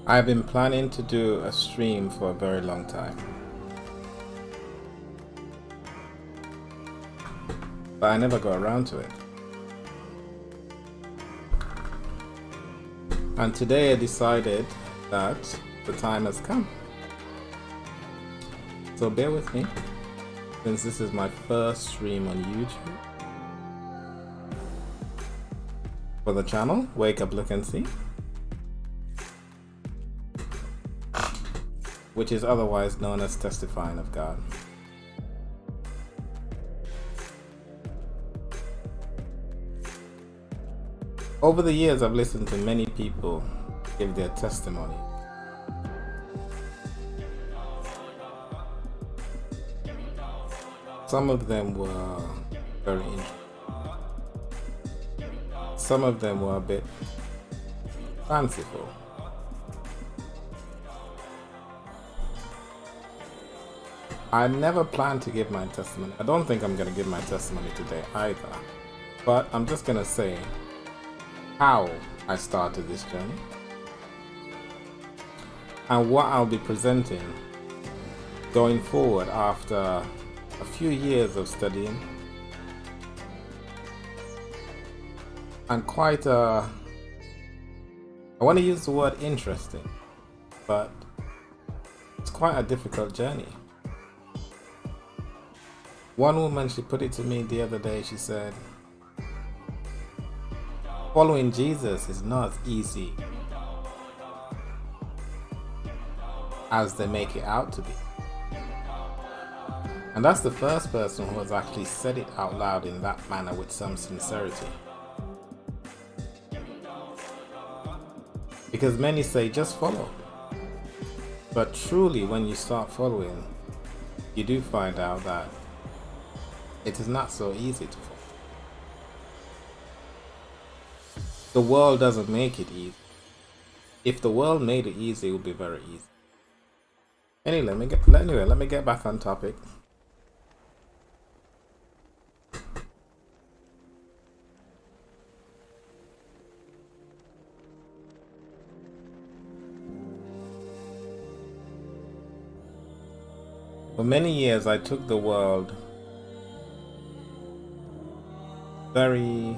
I've been planning to do a stream for a very long time, but I never got around to it. And today I decided that the time has come. So bear with me, since this is my first stream on YouTube for the channel Wake Up Look and See, which is otherwise known as Testifying of God. Over the years, I've listened to many people give their testimony. Some of them were very interesting. Some of them were a bit fanciful. I never planned to give my testimony. I don't think I'm going to give my testimony today either. But I'm just going to say how I started this journey and what I'll be presenting going forward after a few years of studying and quite I want to use the word interesting, but it's quite a difficult journey. One woman, she put it to me the other day, she said, following Jesus is not as easy as they make it out to be. And that's the first person who has actually said it out loud in that manner with some sincerity. Because many say just follow. But truly, when you start following, you do find out that it is not so easy to follow. The world doesn't make it easy. If the world made it easy, it would be very easy. Anyway, let me get back on topic. For many years, I took the world very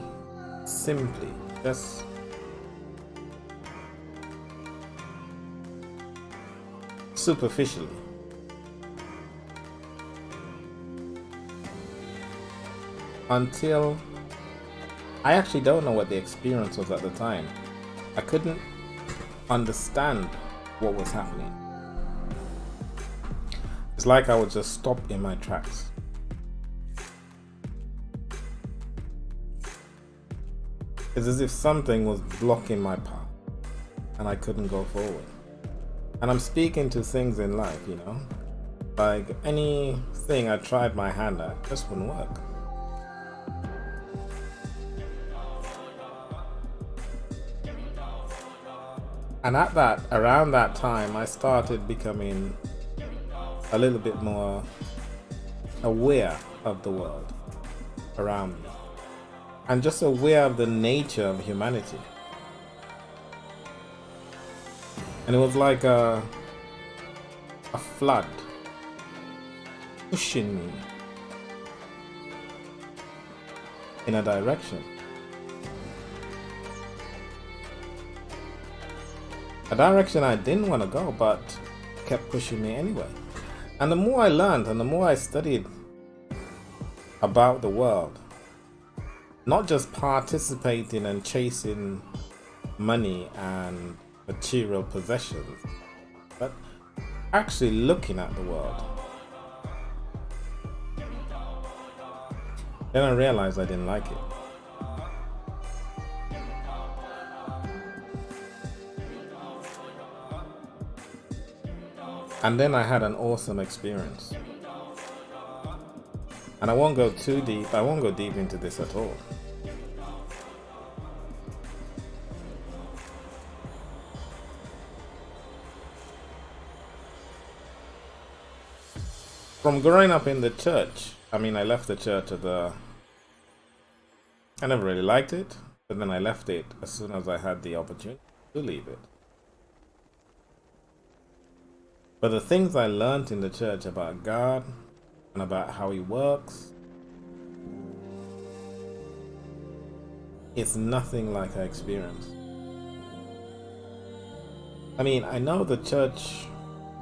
simply, just superficially. Until I actually don't know what the experience was at the time. I couldn't understand what was happening. It's like I would just stop in my tracks. It's as if something was blocking my path and I couldn't go forward. And I'm speaking to things in life, you know, like anything I tried my hand at just wouldn't work. And around that time, I started becoming a little bit more aware of the world around me and just aware of the nature of humanity. And it was like a flood pushing me in a direction. A direction I didn't want to go, but kept pushing me anyway. And the more I learned and the more I studied about the world, not just participating and chasing money and material possessions, but actually looking at the world, then I realized I didn't like it. And then I had an awesome experience. And I won't go too deep, I won't go deep into this at all. From growing up in the church, I left the church I never really liked it, but then I left it as soon as I had the opportunity to leave it. But the things I learned in the church about God and about how He works, it's nothing like I experienced. I mean, I know the church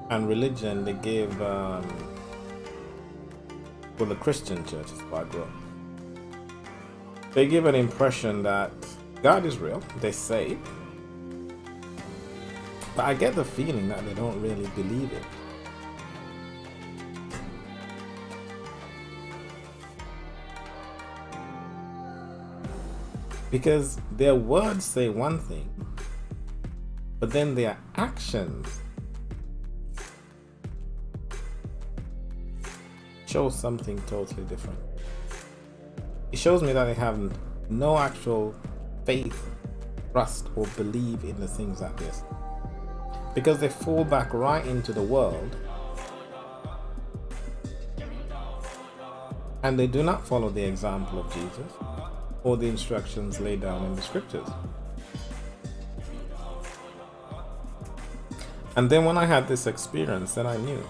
and religion, they give, well, the Christian churches where I grew up, they give an impression that God is real, they say, but I get the feeling that they don't really believe it. Because their words say one thing, but then their actions show something totally different. It shows me that they have no actual faith, trust, or believe in the things that they say. Because they fall back right into the world and they do not follow the example of Jesus or the instructions laid down in the scriptures. And then when I had this experience, then I knew.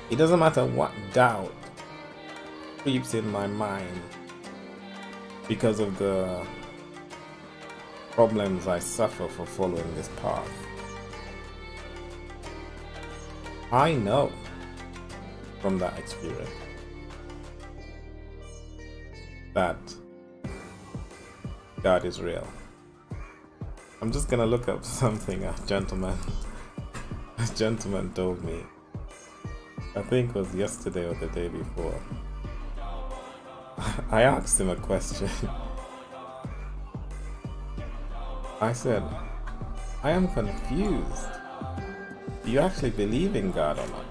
It doesn't matter what doubt creeps in my mind because of the problems I suffer for following this path. I know from that experience that God is real. I'm just gonna look up something a gentleman told me. I think it was yesterday or the day before. I asked him a question. I said, I am confused. Do you actually believe in God or not?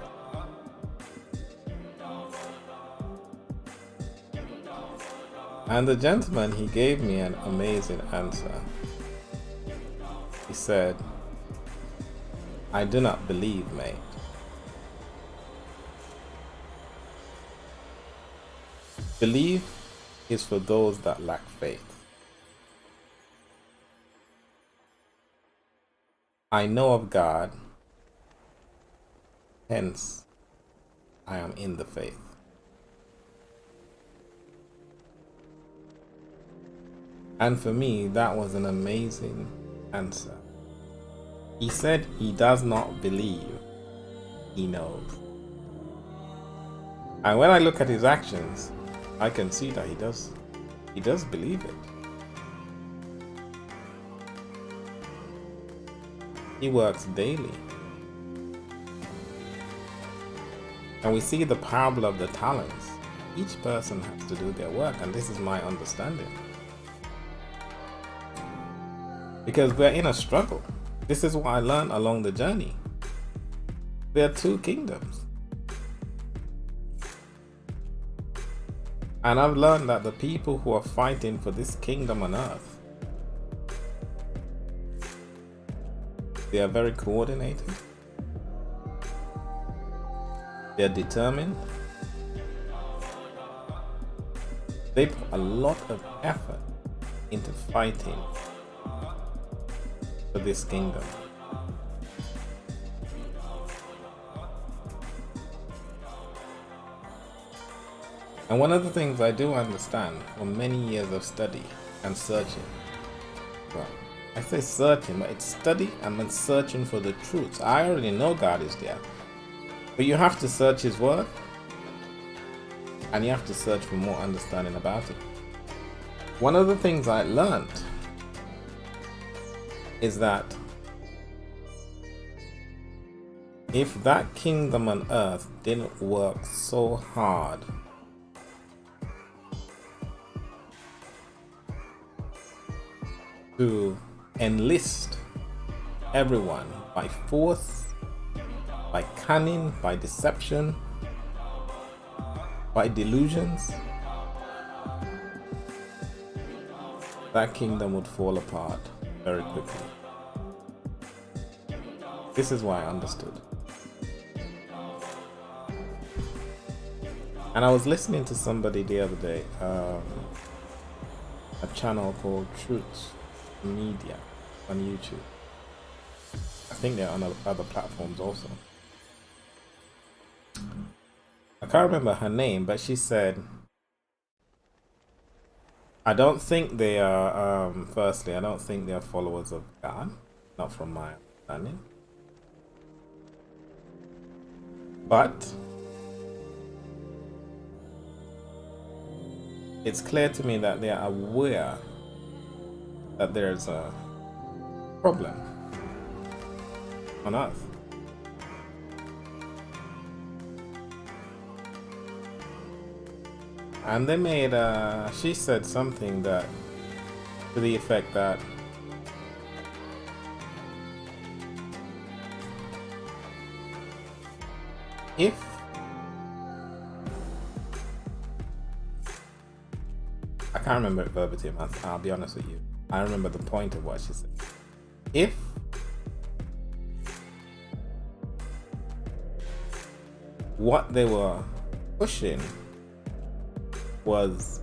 And the gentleman, he gave me an amazing answer. He said, I do not believe, mate. Belief is for those that lack faith. I know of God, hence I am in the faith. And for me, that was an amazing answer. He said he does not believe, he knows. And when I look at his actions, I can see that he does believe it. He works daily. And we see the parable of the talents. Each person has to do their work, and this is my understanding. Because we're in a struggle. This is what I learned along the journey. There are two kingdoms. And I've learned that the people who are fighting for this kingdom on earth, they are very coordinated. They are determined. They put a lot of effort into fighting for this kingdom. And one of the things I do understand from many years of study and searching, well, I say searching, but it's study and then searching for the truths. I already know God is there, but you have to search His Word, and you have to search for more understanding about it. One of the things I learned is that if that kingdom on earth didn't work so hard to enlist everyone by force, by cunning, by deception, by delusions, that kingdom would fall apart very quickly. This is why I understood. And I was listening to somebody the other day, a channel called Truth Media. on YouTube. I think they're on other platforms also. I can't remember her name, but she said, I don't think they are, firstly, I don't think they are followers of God, not from my understanding. But it's clear to me that they are aware that there's a problem on Earth. And they made, she said something that, to the effect that if I can't remember it verbatim, I'll be honest with you. I remember the point of what she said. If what they were pushing was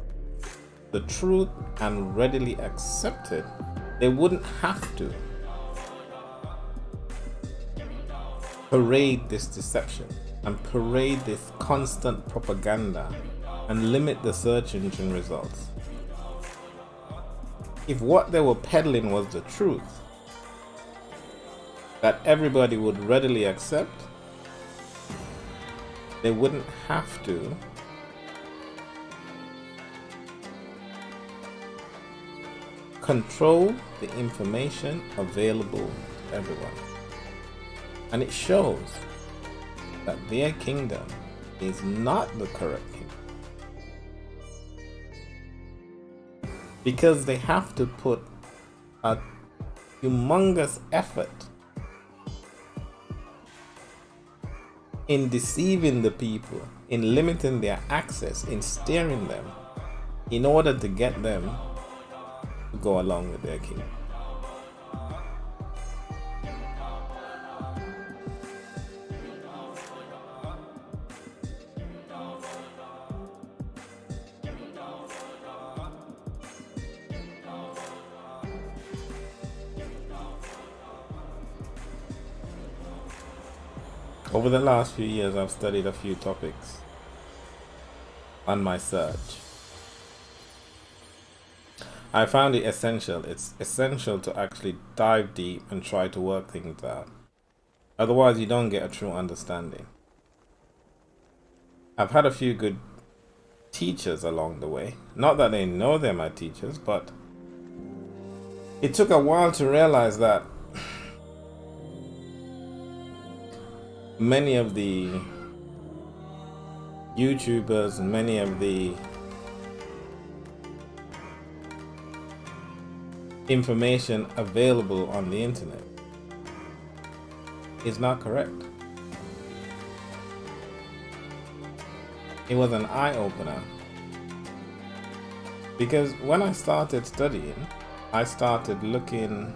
the truth and readily accepted, they wouldn't have to parade this deception and parade this constant propaganda and limit the search engine results. If what they were peddling was the truth that everybody would readily accept, they wouldn't have to control the information available to everyone. And it shows that their kingdom is not the correct kingdom. Because they have to put a humongous effort in deceiving the people, in limiting their access, in steering them, in order to get them to go along with their king. Over the last few years, I've studied a few topics on my search. I found it essential. It's essential to actually dive deep and try to work things out. Otherwise, you don't get a true understanding. I've had a few good teachers along the way. Not that they know they're my teachers, but it took a while to realize that many of the YouTubers and many of the information available on the internet is not correct. It was an eye-opener, because when I started studying, I started looking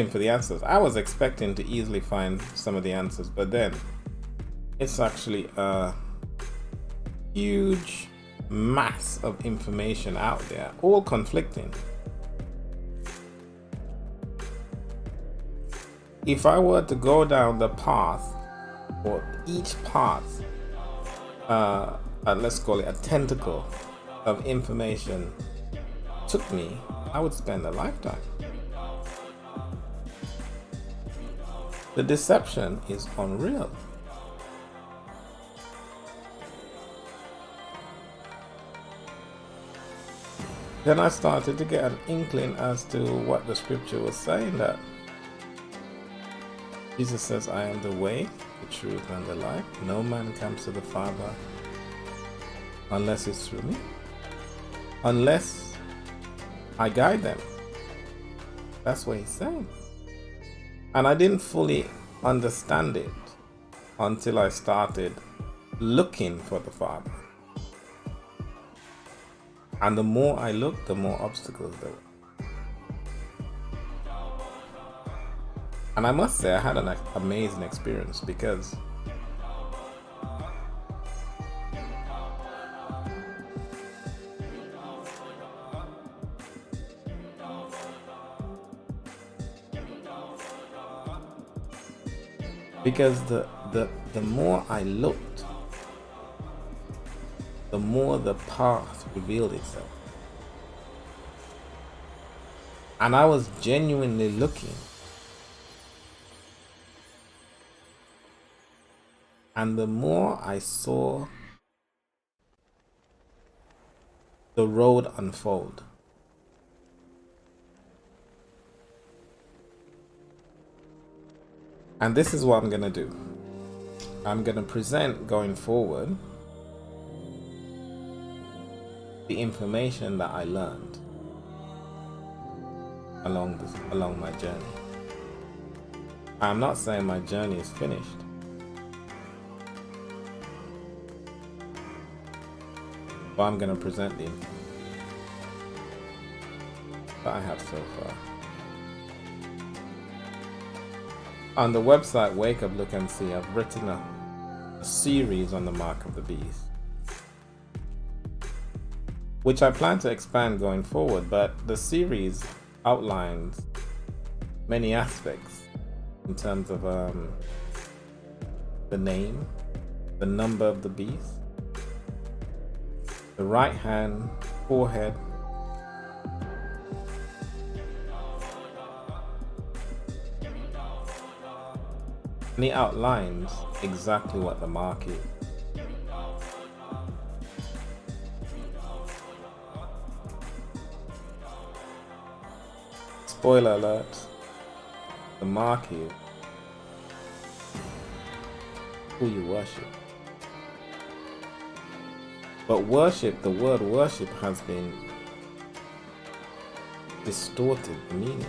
for the answers. I was expecting to easily find some of the answers, but then it's actually a huge mass of information out there, all conflicting. If I were to go down the path, or each path, let's call it a tentacle of information took me, I would spend a lifetime. The deception is unreal. Then I started to get an inkling as to what the scripture was saying, that Jesus says, I am the way, the truth, and the life. No man comes to the Father unless it's through me. Unless I guide them. That's what he's saying. And I didn't fully understand it until I started looking for the Father. And the more I looked, the more obstacles there were. And I must say, I had an amazing experience, because Because the more I looked, the more the path revealed itself. And I was genuinely looking. And the more I saw the road unfold, and this is what I'm going to do. I'm going to present going forward the information that I learned along my journey. I'm not saying my journey is finished, but I'm going to present the information that I have so far. On the website Wake Up Look and See, I've written a series on the mark of the beast, which I plan to expand going forward, but the series outlines many aspects in terms of the name, the number of the beast, the right hand, forehead, and he outlines exactly what the mark is. Spoiler alert, the mark is who you worship. But worship, the word worship has been distorted meaning.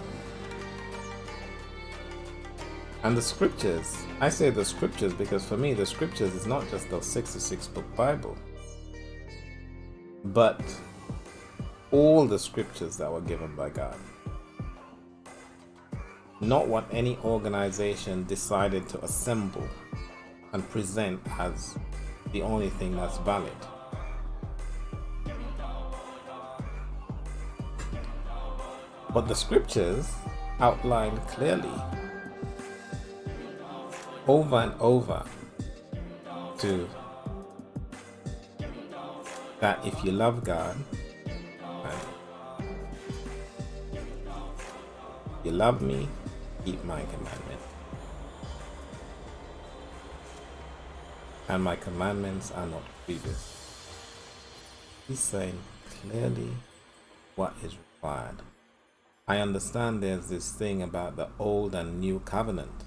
And the scriptures, I say the scriptures because for me the scriptures is not just the 66 book Bible, but all the scriptures that were given by God. Not what any organization decided to assemble and present as the only thing that's valid. But the scriptures outline clearly over and over to that if you love God and you love me, keep my commandments. And my commandments are not grievous. He's saying clearly what is required. I understand there's this thing about the old and new covenant.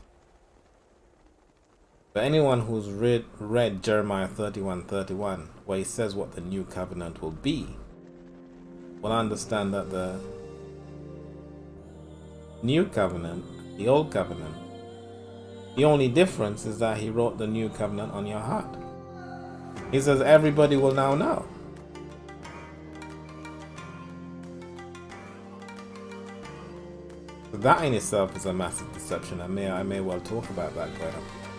But anyone who's read Jeremiah 31:31, where he says what the new covenant will be, will understand that the new covenant, the old covenant, the only difference is that he wrote the new covenant on your heart. He says everybody will now know. So that in itself is a massive deception. I may well talk about that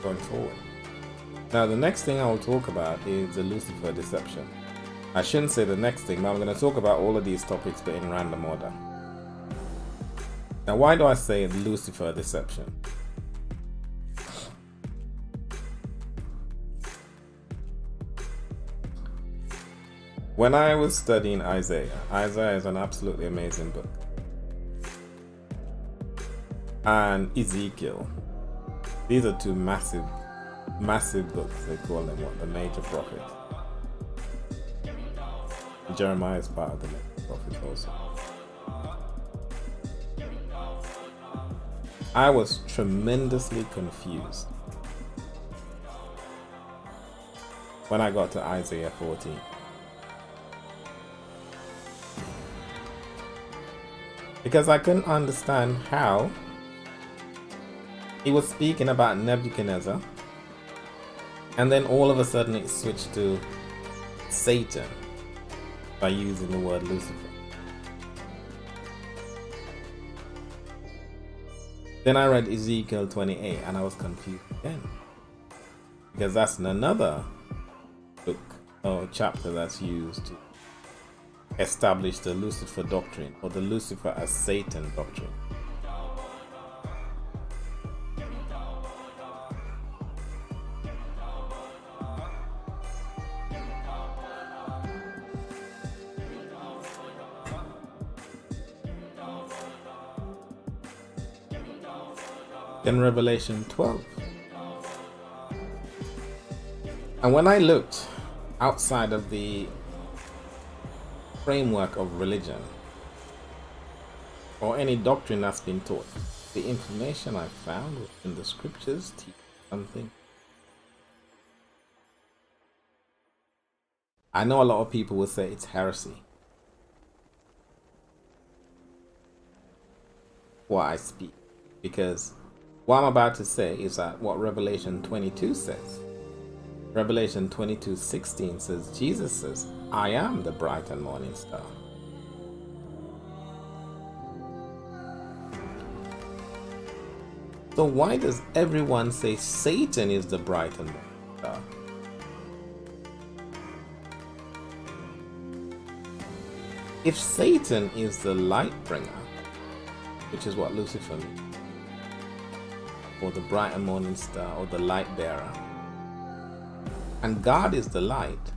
going forward. Now the next thing I will talk about is the Lucifer deception. I shouldn't say the next thing, but I'm going to talk about all of these topics but in random order. Now why do I say Lucifer deception? When I was studying Isaiah is an absolutely amazing book. And Ezekiel. These are two massive books. They call them what? The major prophets. Jeremiah is part of the major prophets also. I was tremendously confused when I got to Isaiah 14. Because I couldn't understand how he was speaking about Nebuchadnezzar, and then all of a sudden it switched to Satan by using the word Lucifer. Then I read Ezekiel 28 and I was confused again, because that's another book or chapter that's used to establish the Lucifer doctrine, or the Lucifer as Satan doctrine. Then Revelation 12. And when I looked outside of the framework of religion or any doctrine that's been taught, the information I found in the scriptures teach something. I know a lot of people will say it's heresy what I speak, because what I'm about to say is that what Revelation 22 says. Revelation 22:16 says, Jesus says, I am the bright and morning star. So why does everyone say Satan is the bright and morning star? If Satan is the light bringer, which is what Lucifer means, or the bright and morning star, or the light bearer, and God is the light,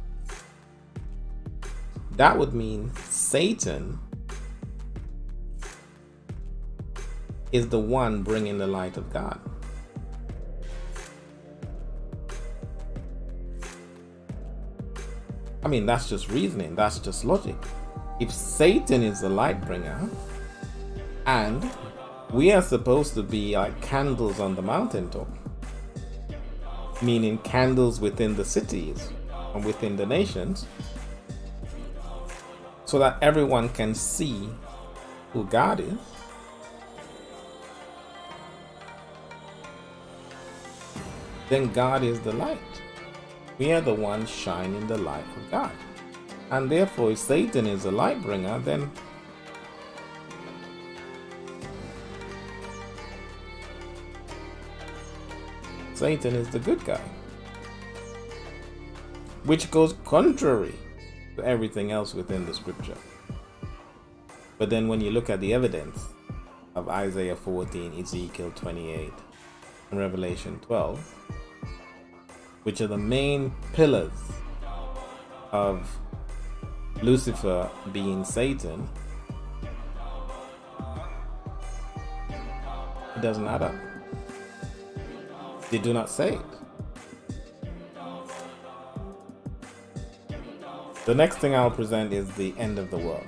that would mean Satan is the one bringing the light of God. I mean, that's just reasoning, that's just logic. If Satan is the light bringer, and we are supposed to be like candles on the mountaintop, meaning candles within the cities and within the nations, so that everyone can see who God is, then God is the light. We are the ones shining the light of God. And therefore, if Satan is the light bringer, then Satan is the good guy, which goes contrary to everything else within the scripture. But then when you look at the evidence of Isaiah 14, Ezekiel 28, and Revelation 12, which are the main pillars of Lucifer being Satan, it doesn't add up. They do not say it. The next thing I'll present is the end of the world,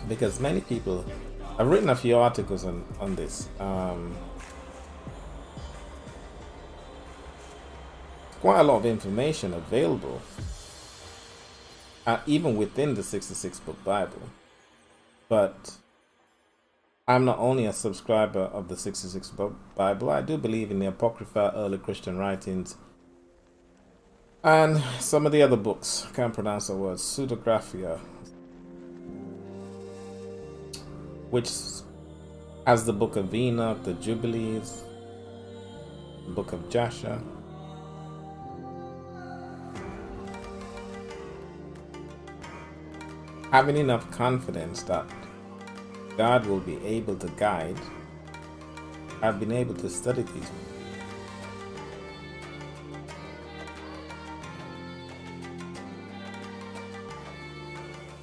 because many people, I've written a few articles on this. Quite a lot of information available, even within the 66 book Bible. But I'm not only a subscriber of the 66 book Bible, I do believe in the Apocrypha, early Christian writings, and some of the other books. I can't pronounce the word, Pseudographia, which has the book of Enoch, the Jubilees, the book of Jasher. Having enough confidence that God will be able to guide, I've been able to study these.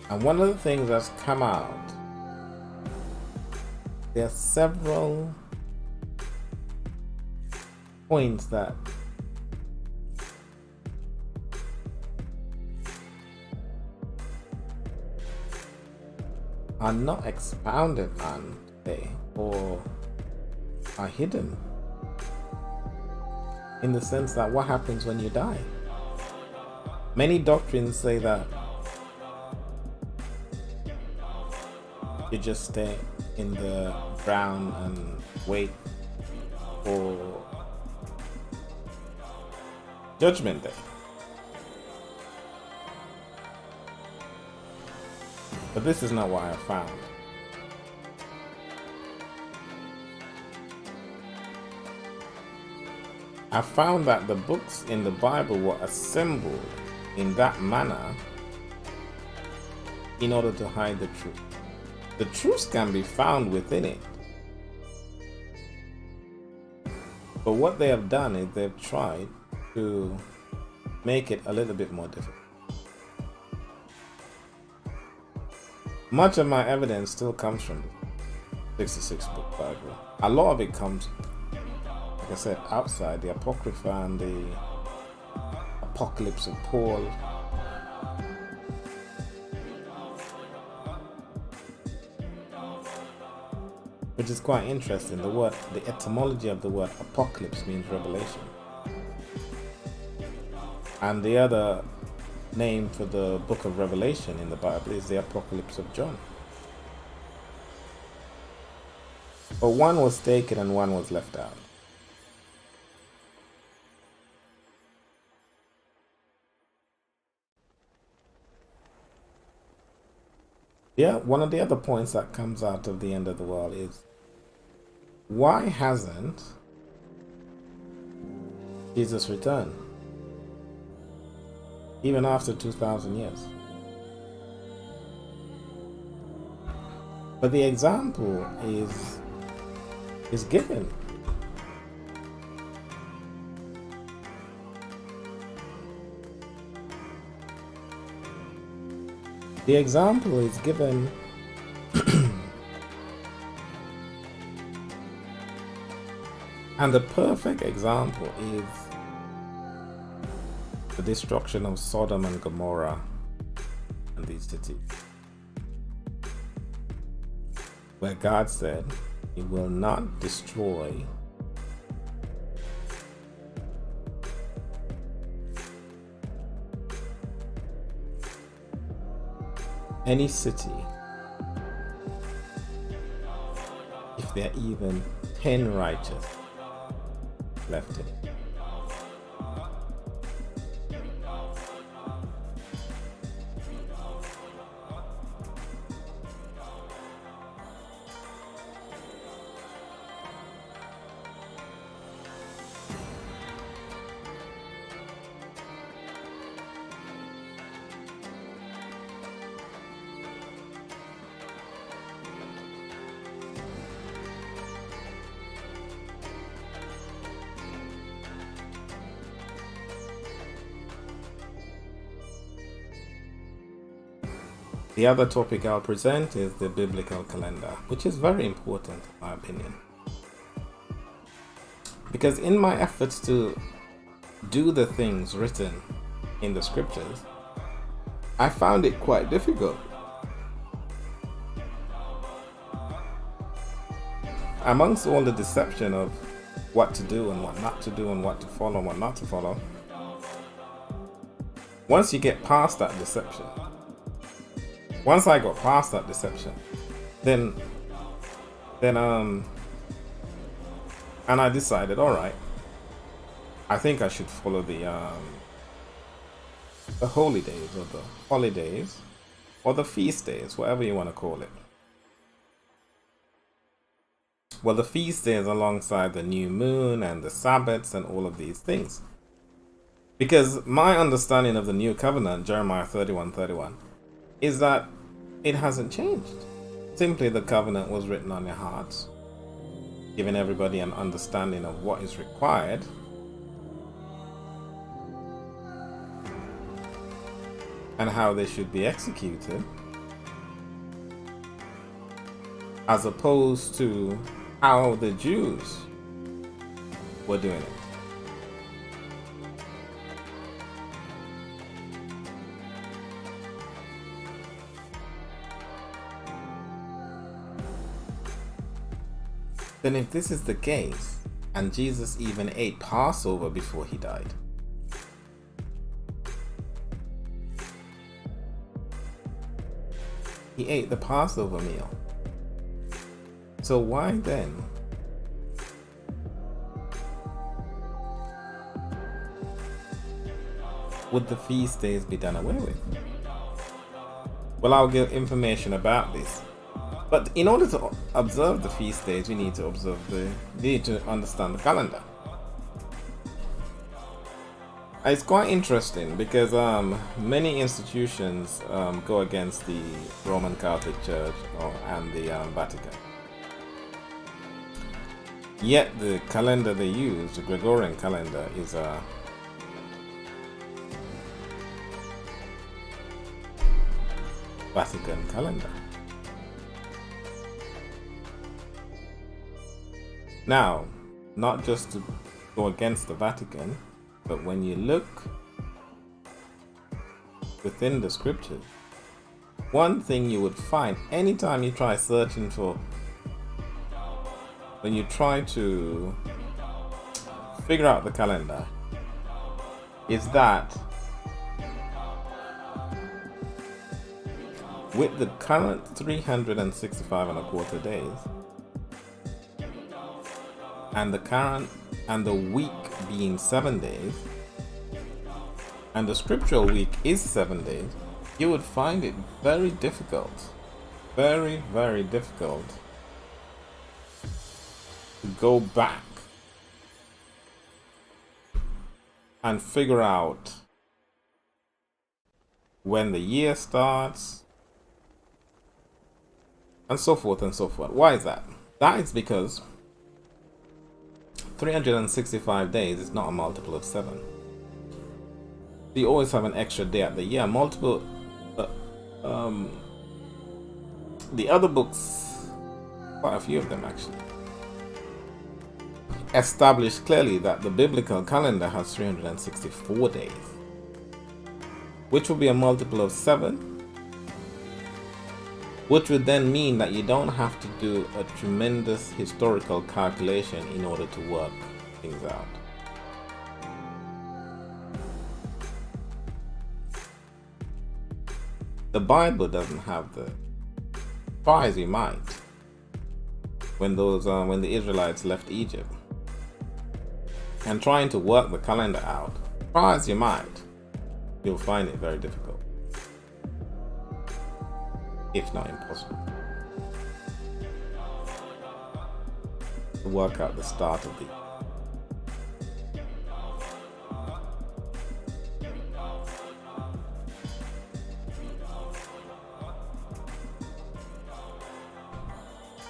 And one of the things that's come out, there are several points that are not expounded on today, or are hidden, in the sense that what happens when you die. Many doctrines say that you just stay in the ground and wait for Judgment Day. But this is not what I found. I found that the books in the Bible were assembled in that manner in order to hide the truth. The truth can be found within it. But what they have done is they've tried to make it a little bit more difficult. Much of my evidence still comes from the 66 book Bible. A lot of it comes like I said, outside the Apocrypha and the Apocalypse of Paul. Which is quite interesting. The etymology of the word apocalypse means revelation. And the other name for the book of Revelation in the Bible is the Apocalypse of John. But one was taken and one was left out. Yeah, one of the other points that comes out of the end of the world is, why hasn't Jesus returned even after 2,000 years? But the example is given. The example is given and the perfect example is the destruction of Sodom and Gomorrah and these cities, where God said He will not destroy any city if there are even 10 righteous left in it. The other topic I'll present is the biblical calendar, which is very important in my opinion. Because in my efforts to do the things written in the scriptures, I found it quite difficult. Amongst all the deception of what to do and what not to do and what to follow and what not to follow, once you get past that deception, once I got past that deception, then and I decided, all right, I think I should follow the holy days or the holidays or the feast days, whatever you want to call it. Well, the feast days alongside the new moon and the Sabbaths and all of these things. Because my understanding of the new covenant, Jeremiah 31:31, is that it hasn't changed. Simply the covenant was written on their hearts, giving everybody an understanding of what is required, and how they should be executed, as opposed to how the Jews were doing it. Then if this is the case, and Jesus even ate Passover before he died, he ate the Passover meal, so why then would the feast days be done away with? Well, I'll give information about this. But in order to observe the feast days, we need to understand the calendar. It's quite interesting because many institutions go against the Roman Catholic Church and the Vatican. Yet the calendar they use, the Gregorian calendar, is a Vatican calendar. Now, not just to go against the Vatican, but when you look within the scriptures, one thing you would find anytime you try searching for, when you try to figure out the calendar, is that with the current 365 and a quarter days, and the week being 7 days, and the scriptural week is 7 days, you would find it very difficult, very, very difficult to go back and figure out when the year starts and so forth and so forth. Why is that? That is because 365 days is not a multiple of 7. You always have an extra day at the year. Multiple. The other books, quite a few of them actually, establish clearly that the biblical calendar has 364 days, which would be a multiple of 7, which would then mean that you don't have to do a tremendous historical calculation in order to work things out. The Bible doesn't have the, try as you might, when the Israelites left Egypt, and trying to work the calendar out, try as you might, you'll find it very difficult, if not impossible, to work out the start of the year.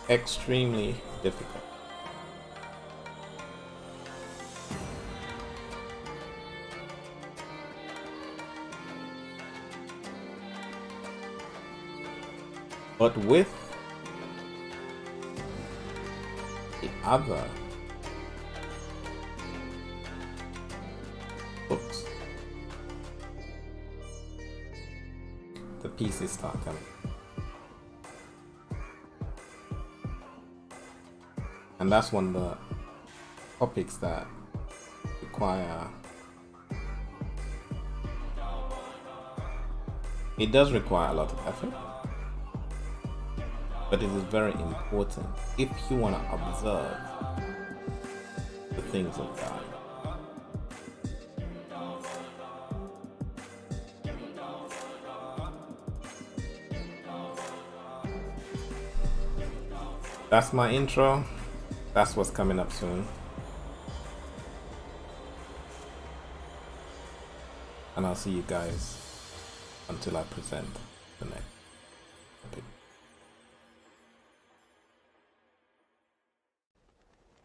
Extremely difficult. But with the other books, the pieces start coming. And that's one of the topics that require, it does require a lot of effort, but it is very important if you want to observe the things of God. That's my intro. That's what's coming up soon. And I'll see you guys until I present the next.